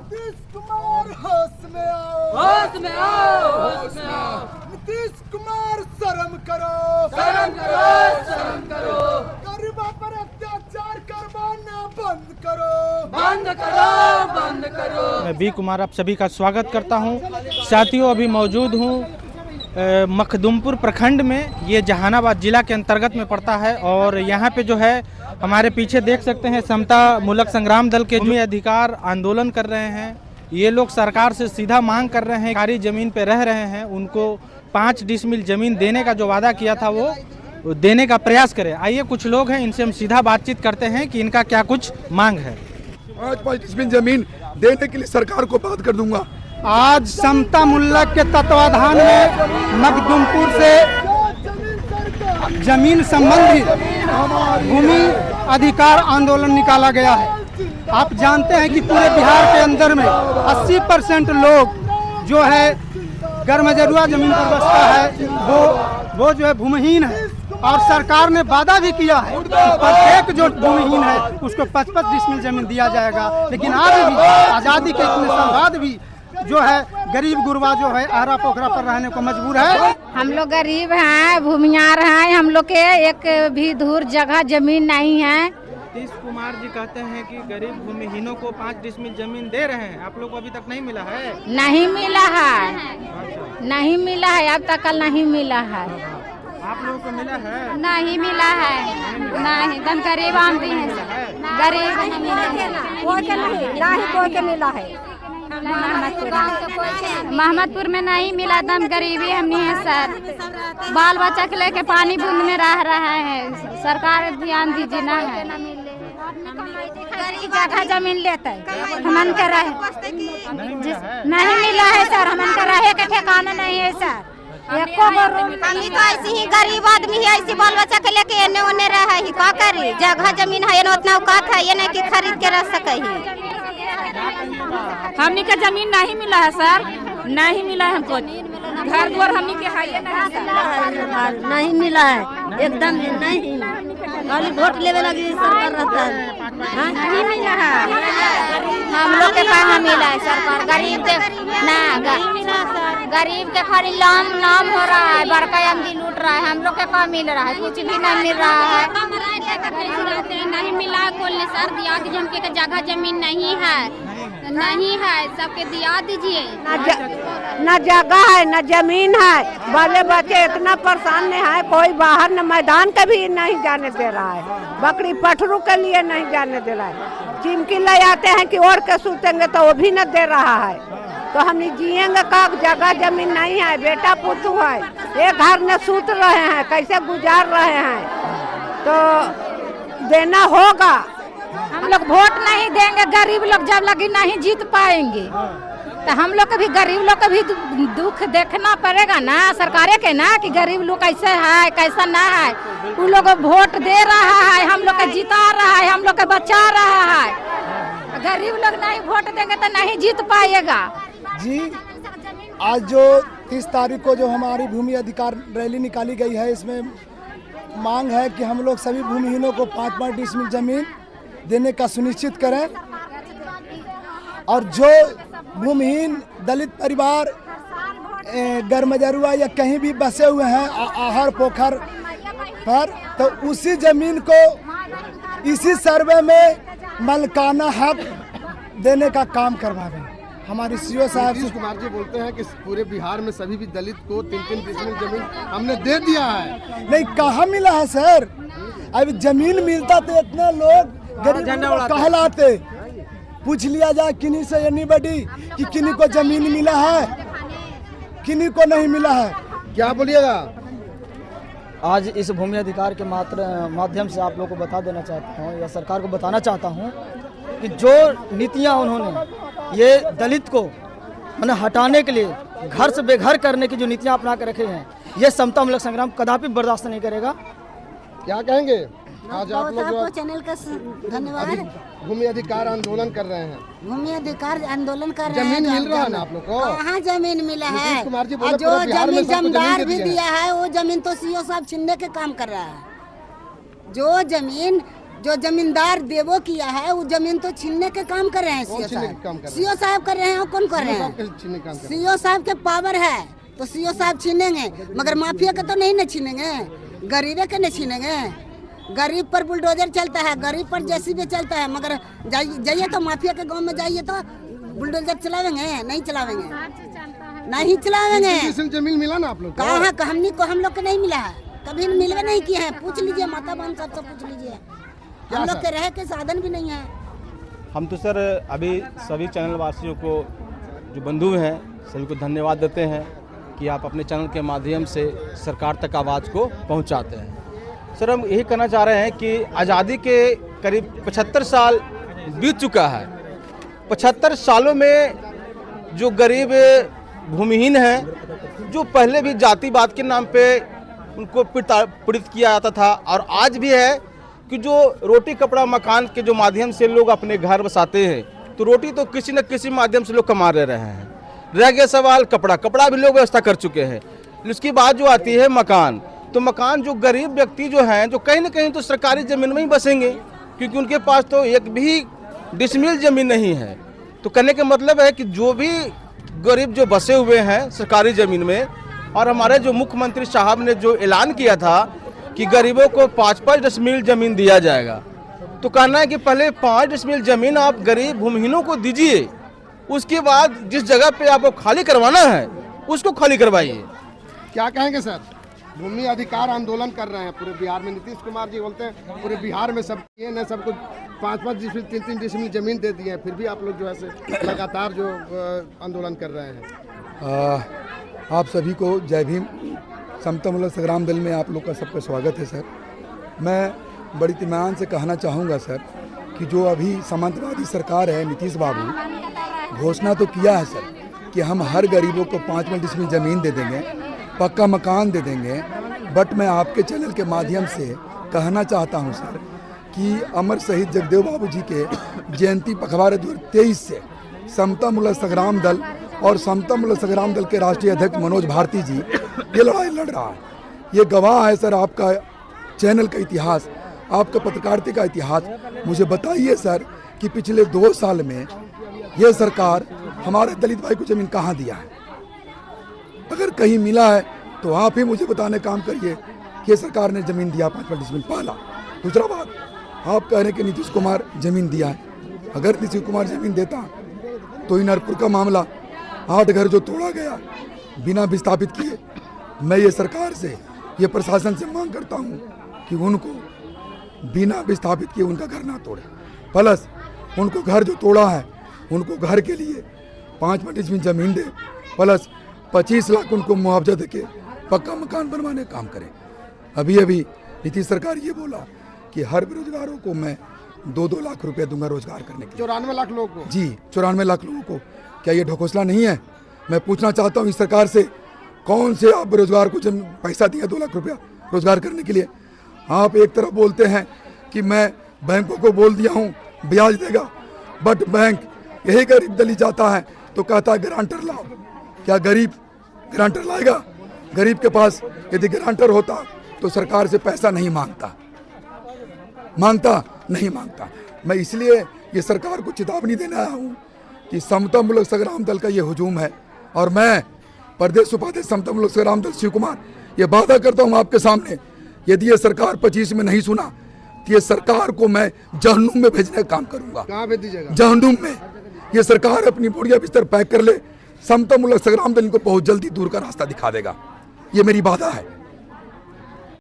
नीतीश कुमार होश में आओ, होश में आओ, होश में आओ। नीतीश कुमार शर्म करो, शर्म करो, शर्म करो। गरीबों पर अत्याचार करवाना बंद करो, बंद करो, बंद करो। मैं बी कुमार आप सभी का स्वागत करता हूं। साथियों, अभी मौजूद हूं मखदुमपुर प्रखंड में, ये जहानाबाद जिला के अंतर्गत में पड़ता है। और यहाँ पे जो है हमारे पीछे देख सकते हैं समता मूलक संग्राम दल के भूमि अधिकार आंदोलन कर रहे हैं। ये लोग सरकार से सीधा मांग कर रहे हैं, सरकारी जमीन पे रह रहे हैं, उनको 5 डिसमिल जमीन देने का जो वादा किया था वो देने का प्रयास करें। आइए कुछ लोग हैं, इनसे हम सीधा बातचीत करते हैं कि इनका क्या कुछ मांग है। 5 डिसमिल जमीन देने के लिए सरकार को बात कर दूंगा। आज समता मुल्लक के तत्वाधान में मखदुमपुर से जमीन संबंधी भूमि अधिकार आंदोलन निकाला गया है। आप जानते हैं कि पूरे बिहार के अंदर में 80% लोग जो है गरमजरुआ जमीन पर बसता है, वो जो है भूमिहीन है। और सरकार ने वादा भी किया है प्रत्येक जो भूमिहीन है उसको 55 डिसमिल जमीन दिया जाएगा। लेकिन आज भी आज़ादी के इतने साल बाद भी जो है गरीब गुरबा जो है आरा पोखरा पर रहने को मजबूर है। हम लोग गरीब हैं, भूमियार हैं, हम लोग के एक भी दूर जगह जमीन नहीं है। नीतीश कुमार जी कहते हैं कि गरीब भूमिहीनों को 5 डिसमिल जमीन दे रहे हैं, आप लोग को अभी तक नहीं मिला है? नहीं मिला है, नहीं मिला है, अब तक कल नहीं मिला है। आप लोगों को मिला है? नहीं मिला है, नहीं दम गरीब आमदी है, गरीब नहीं मिला है, कोई के मिला है। महमदपुर में नहीं मिला, दम गरीबी हमने है सर। बाल बच्चा के लेके पानी बूंद में रह रहा है, सरकार ध्यान दीजिए ना है। जगह जमीन लेते हमन के रहे नहीं मिला है सर, हमन के रहे के ठिकाना नहीं है सर। हम तो ऐसे ही गरीब आदमी है, ऐसे बाल बच्चा के लेके एने ओने रहे ही, का करी? जगह जमीन है ना, उतना औकात है ये नहीं कि खरीद के रह सके ही। हमनी के जमीन नहीं मिला है सर, नहीं मिला है हमको। घर द्वार हमनी के है नहीं मिला है, एकदम नहीं। खाली वोट लेवे लगी सरकार रहता है, नहीं मिला है। हम लोग के कहाँ मिला है सरकार? गरीब के ना, गरीब के खाली नाम हो रहा है, बड़का आमदी लूट रहा है। हम लोग के कहाँ मिल रहा है? कुछ भी नहीं मिल रहा है। नहीं मिला है कोई सर, दिया दीजिए। हमके जगह जमीन नहीं है, नहीं है, सबके दिया दीजिए। न जगह है न जमीन है, बाले बच्चे इतना परेशान है, कोई बाहर न मैदान के भी नहीं जाने दे रहा है, बकरी पठरू के लिए नहीं जाने दे रहा है। चिमकी ले आते हैं कि और के सूतेंगे तो वो भी न दे रहा है। तो हम जिएंगे का? जगह जमीन नहीं है, बेटा पुतू है, एक घर में सूत रहे हैं, कैसे गुजार रहे हैं? तो देना होगा। हम लोग वोट नहीं देंगे, गरीब लोग जब लगी नहीं जीत पाएंगे, तो हम लोग के भी गरीब लोग का भी दुख देखना पड़ेगा ना, सरकारे के ना, कि गरीब लोग कैसे है कैसा ना है। उन लोग वोट दे रहा है, हम लोग के जिता रहा है, हम लोग के बचा रहा है। गरीब लोग नहीं वोट देंगे तो नहीं जीत पाएगा जी। आज जो 30 तारीख को जो हमारी भूमि अधिकार रैली निकाली गई है, इसमें मांग है कि हम लोग सभी भूमिहीनों को 5 डिसमिल जमीन देने का सुनिश्चित करें। और जो भूमिहीन दलित परिवार गरमजरुआ या कहीं भी बसे हुए हैं आहर पोखर पर, तो उसी जमीन को इसी सर्वे में मलकाना हक देने का काम करवाएं। हमारे सीओ साहब नीतीश कुमार जी बोलते हैं कि पूरे बिहार में सभी भी दलित को 3-3 डिसमिल जमीन हमने दे दिया है। नहीं, कहाँ मिला है सर? अभी जमीन मिलता तो इतने लोग गरीब कहलाते। पूछ लिया जाए किन्हीं से एनीबॉडी कि किन्हीं को जमीन मिला है, किन्हीं को नहीं मिला है। क्या बोलिएगा? आज इस भूमि अधिकार के माध्यम से आप लोगों को बता देना चाहता हूँ या सरकार को बताना चाहता हूँ कि जो नीतियाँ उन्होंने ये दलित को मैंने हटाने के लिए, घर से बेघर करने की जो नीतियाँ अपना कर रखे हैं, ये समता मूलक संग्राम कदापि बर्दाश्त नहीं करेगा। क्या कहेंगे? आज आप लोग चैनल का धन्यवाद। भूमि अधिकार आंदोलन कर रहे हैं, भूमि अधिकार आंदोलन कर रहे हैं। जमीन मिल रहा है ना आप लोग को? कहाँ जमीन मिला है? नीतीश कुमार जी बोले जो जमीन जमींदार भी दिया दिया है, वो जमीन तो सीओ साहब छीनने के काम कर रहा है। जो जमीन जो जमींदार देवो किया है वो जमीन तो छीनने के काम कर रहे हैं सीओ साहब। सीओ साहब कर रहे हैं और कौन कर रहे हैं? सीओ साहब के पावर है तो सीओ साहब छीनेंगे, मगर माफिया के तो नहीं न छीनेंगे, गरीबे के नहीं छीनेंगे। गरीब पर बुलडोजर चलता है, गरीब पर जेसीबी चलता है, मगर जाइए तो माफिया के गांव में जाइए तो बुलडोजर चलावेंगे? नहीं चलावेंगे, नहीं चलावेंगे। जमीन मिला ना आप लोग? कहाँ हम लोग को नहीं मिला है, कभी मिलवे नहीं किए हैं। पूछ लीजिए माता बहन सबसे पूछ लीजिए, हम लोग के रह के साधन भी नहीं है। हम तो सर अभी सभी चैनल वासियों को, जो बंधु हैं, सभी को धन्यवाद देते हैं कि आप अपने चैनल के माध्यम से सरकार तक आवाज़ को पहुंचाते हैं। सर हम यही कहना चाह रहे हैं कि आज़ादी के करीब 75 साल बीत चुका है। 75 सालों में जो गरीब भूमिहीन हैं, जो पहले भी जातिवाद के नाम पे उनको पीड़ित किया जाता था, और आज भी है कि जो रोटी कपड़ा मकान के जो माध्यम से लोग अपने घर बसाते हैं, तो रोटी तो किसी न किसी माध्यम से लोग कमा रहे हैं। रह गया सवाल कपड़ा भी लोग व्यवस्था कर चुके हैं। उसकी बात जो आती है मकान, तो मकान जो गरीब व्यक्ति जो हैं, जो कहीं ना कहीं तो सरकारी ज़मीन में ही बसेंगे, क्योंकि उनके पास तो एक भी डिसमिल ज़मीन नहीं है। तो कहने का मतलब है कि जो भी गरीब जो बसे हुए हैं सरकारी ज़मीन में, और हमारे जो मुख्यमंत्री साहब ने जो ऐलान किया था कि गरीबों को 5-5 डिसमिल ज़मीन दिया जाएगा, तो कहना है कि पहले 5 डिसमिल ज़मीन आप गरीब भूमिहीनों को दीजिए, उसके बाद जिस जगह पे आपको खाली करवाना है उसको खाली करवाइए। क्या कहेंगे सर? भूमि अधिकार आंदोलन कर रहे हैं पूरे बिहार में। नीतीश कुमार जी बोलते हैं पूरे बिहार में सब ये न सबको 5-5 डिसमिल 3-3 डिसमिल जमीन दे दी है, फिर भी आप लोग जो है लगातार जो आंदोलन कर रहे हैं। आप सभी को जय भीम। समता मूलक संग्राम दल में आप लोग का सबका स्वागत है सर। मैं बड़ी इत्मीनान से कहना चाहूँगा सर कि जो अभी सामंतवादी सरकार है, नीतीश बाबू घोषणा तो किया है सर कि हम हर गरीबों को 5 डिसमिल ज़मीन दे देंगे, पक्का मकान दे देंगे। बट मैं आपके चैनल के माध्यम से कहना चाहता हूं सर कि अमर शहीद जगदेव बाबू जी के जयंती पखवाड़े 2023 से समता मूलक संग्राम दल और समता मूलक संग्राम दल के राष्ट्रीय अध्यक्ष मनोज भारती जी ये लड़ाई लड़ रहा है। ये गवाह है सर आपका चैनल का इतिहास, आपका पत्रकारिता का इतिहास। मुझे बताइए सर कि पिछले 2 साल में ये सरकार हमारे दलित भाई को ज़मीन कहाँ दिया है? अगर कहीं मिला है तो आप ही मुझे बताने काम करिए कि सरकार ने ज़मीन दिया 5 डिसमिल। पहला। दूसरा बात, आप कह रहे हैं कि नीतीश कुमार ज़मीन दिया है। अगर नीतीश कुमार ज़मीन देता तो इनरपुर का मामला 8 घर जो तोड़ा गया बिना विस्थापित किए, मैं ये सरकार से, ये प्रशासन से मांग करता हूँ कि उनको बिना विस्थापित किए उनका घर ना तोड़े। प्लस उनको घर जो तोड़ा है उनको घर के लिए 5 डिसमिल ज़मीन दे, प्लस 25 लाख उनको मुआवजा देके पक्का मकान बनवाने का काम करें। अभी नीतीश सरकार ये बोला कि हर बेरोजगारों को मैं 2-2 लाख रुपए दूंगा रोजगार करने के लिए। 94 लाख लोगों को? जी, 94 लाख लोगों को। क्या ये ढकोसला नहीं है? मैं पूछना चाहता हूँ इस सरकार से, कौन से आप बेरोजगार को जब पैसा दिया 2 लाख रुपया रोजगार करने के लिए? आप एक तरफ बोलते हैं कि मैं बैंकों को बोल दिया हूँ ब्याज देगा, बट बैंक यही गरीब दलित जाता है तो कहता है गारंटर लाओ। क्या गरीब गारंटर लाएगा? गरीब के पास यदि गारंटर होता तो सरकार से पैसा नहीं मांगता नहीं मांगता। मैं इसलिए ये सरकार को चेतावनी देने आया हूँ कि समता मूलक संग्राम दल का ये हुजूम है, और मैं प्रदेश उपाध्यक्ष समता मूलक संग्राम दल शिव कुमार ये वादा करता हूँ आपके सामने, यदि ये सरकार 25 में नहीं सुना तो ये सरकार को मैं जहन्नुम में भेजने का काम करूँगा। कहाँ भेज दीजिएगा? जहन्नुम में। ये सरकार अपनी बोरिया बिस्तर पैक कर ले, समता मूलक संग्राम दल इनको बहुत जल्दी दूर का रास्ता दिखा देगा। ये मेरी वादा है।